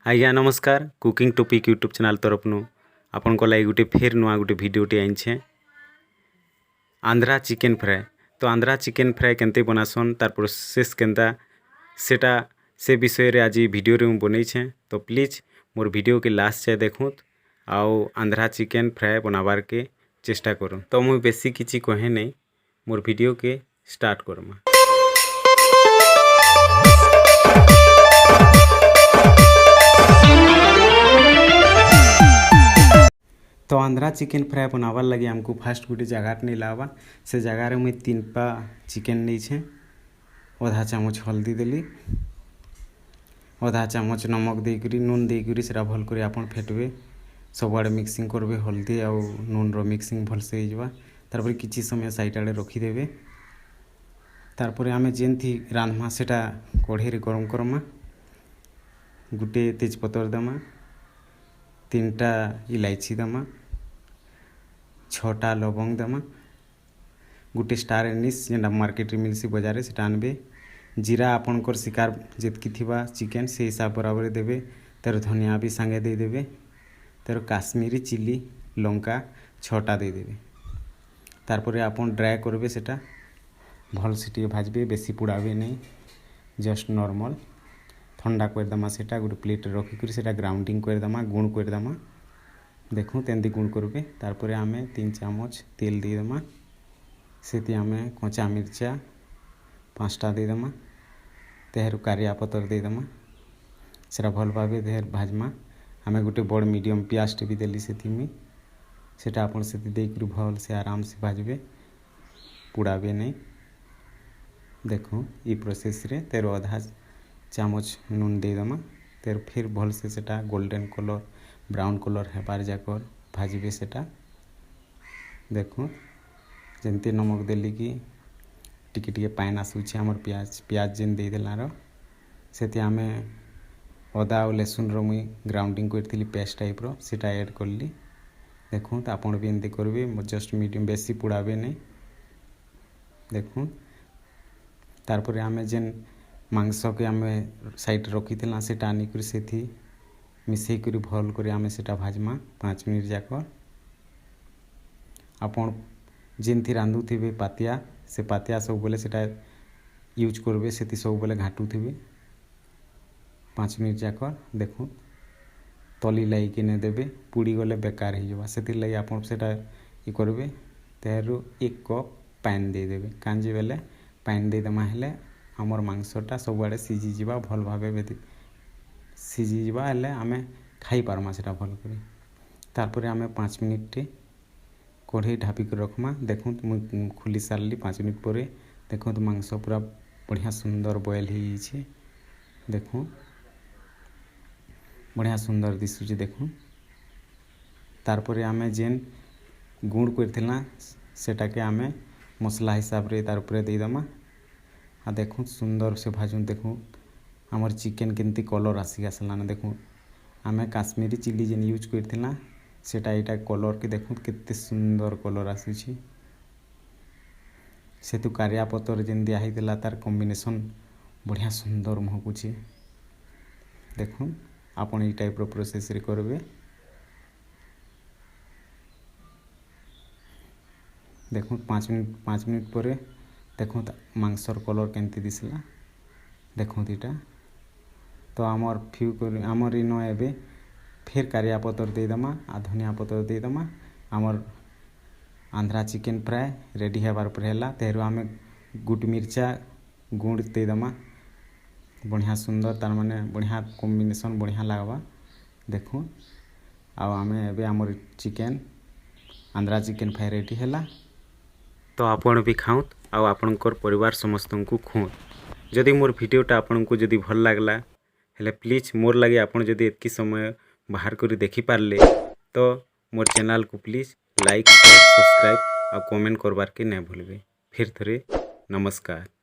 आज्ञा नमस्कार cooking topic YouTube channel तरफ आपन को लगे गोटे फेर नुआ गोटे भिडियोटे आनिछे आंध्रा चिकेन फ्राए। तो आंध्रा चिकेन फ्राए केनते बनासन तार प्रोसेस केनता सेटा से विषय रे आज वीडियो रे बनईछे। तो प्लीज मोर वीडियो के लास्ट जाए देखुत आउ आंध्रा चिकेन फ्राए बनाबार के चेष्टा करूँ। तो मुझे बेसी किछि कहे नहीं, मोर वीडियो के स्टार्ट करमा। तो आंध्रा चिकेन फ्राए बनावार लगे हमको फास्ट गोटे जगह नहीं लावा। से जगार मुई 3 पा चिकेन नहीं छे, आधा चामच हल्दी देली, आधा चामच नमक देकरी नून देकरी सेटा भल कर आपन फेटबे, सब आड़े मिक्सिंग करबे। हल्दी आउ नून रो मिक्सिंग भल से होइजवा। तारपर किछि समय साइड आड़े रखी देबे। तारपर आमे जेनथी रान्धमा सेटा कढ़ई रे गरम करमा। गुटे तेजपत्र दमा, 3टा इलायची दमा, 6टा लवंग दमा, गुटे स्टार एनिस जेनटा मार्केट रे मिलसी बाजार से आनबे। जीरा आपनकर शिकार जेतकी थिबा चिकेन से हिसाब बराबर देबे। तार धनिया भी संगे दे देबे। तार काश्मीरी चिली लंका 6टा दे देबे। तारपरे आपन ड्राई करबे, सेटा भल से टिके भाजबे, बेसी पुड़ाबे नहीं, जस्ट नॉर्मल ठंडा कर दमा। सेटा गोटे प्लेट रखी कर सेटा ग्राउंडिंग कर दमा, गुण कर दमा। देखो तेंदी गुण करबे। तारपरे आमे 3 चामच तेल दे दमा। सेति आमे कच्चा मिर्चा 5टा दे दमा। तेहरु कारिया पतर दे दमा। सेटा भल भाबे देहर भाजमा। आमे गोटे बड़ मीडियम प्याज भी देली सेति में। सेटा आपन सेति देकर भल से आराम से भाजबे, पुड़ाबे नहीं। देखो ई प्रोसेस रे तेरो आधा चामच नून दे दमा। तेर फिर भल से सेटा गोल्डन कलर ब्राउन कलर हेबार जाकर भाजबे। सेटा देखो जेंती नमक देली कि टिके टिके पाइन आसुचे हमर प्याज जेन दे देलार। सेति आमे अदा और लहसुन रो मुई ग्राउंडिंग करथिली पेस्ट टाइप रो, सेटा ऐड करली। देखो त आपन भी एंती करबे, जस्ट मीडियम, बेसी पुड़ाबे नहीं। देखो तारपरे आमे जेन मांस के आमे साइड रखी थिला सेटा आनी कर सेथी मिसई कर भल कर आमे सेटा भाजमा 5 मिनट जाकर। आपन जेनथी रांधु थिबे पातिया, से पातिया सब बोले सेटा यूज करबे, सेति सब बोले घाटू थिबे 5 मिनट जाकर। देखो तली लाई के ने देबे, पुड़ी गले बेकार ही जवा। सेति लई आपन सेटा ई करबे। तेहरु 1 कप पानी दे देबे। कांजी बेले पानी दे दमा हेले हमर मांसटा सब आड़े सिझी जीवा, भल भाबे बेदी सिझी जीवा हेले आमे खाई पारमा सेटा भल करे। तारपरे आमे 5 मिनिट टे कढ़ई ढापी कर रखमा। देखो मुई खुली सारली 5 मिनिट परे। देखो तो मांस पूरा बढ़िया सुंदर बॉयल ही छे। देखो बढ़िया सुंदर दिसुचे। देखो तारपरे आमे जेन गुड़ करथिला सेटा के आमे मसला हिसाब रे तार ऊपर दे दमा। आ देखो सुंदर से भाजून। देखो हमर चिकेन केंती कलर आसी आसला ना। देखो आमे काश्मीरी चिली जेन यूज करथिला सेटा एटा कलर के देखो केते सुंदर कलर आसी। सेतु कारिया पतर जेन दिया ही देला तार कॉम्बिनेशन बढ़िया सुंदर महकुचे। देखो आपन ई टाइप रो प्रोसेस रे करबे। देखो 5 मिनट परे देखो मांसर कलर केंती दिसला। देखो दीटा तो आमर फ्यू कर आमर इनो एबे फिर कारिया पतर दे दमा, आ धनिया पतर दे दमा। आमर आंध्रा चिकेन फ्राए रेडी हेबार पर हेला। तेहरु आमे गुट मिर्चा गुड़ दे दमा। बढ़िया सुंदर तार माने बढ़िया कॉम्बिनेशन बढ़िया लागबा। देखो आ आमे एबे आमर chicken Andhra chicken fry ready हेला। तो आपण भी खाऊत आउ आपणकर परिवार समस्त को खुत। जदि मोर वीडियोटा आपन को जदि भल लागला हेले प्लीज मोर लगे आपन जदि एतकी समय बाहर करी देखि पारले तो मोर चैनल को प्लीज लाइक शेयर सब्सक्राइब और कमेंट करबार के नहीं भूलबे। फिर थरे नमस्कार।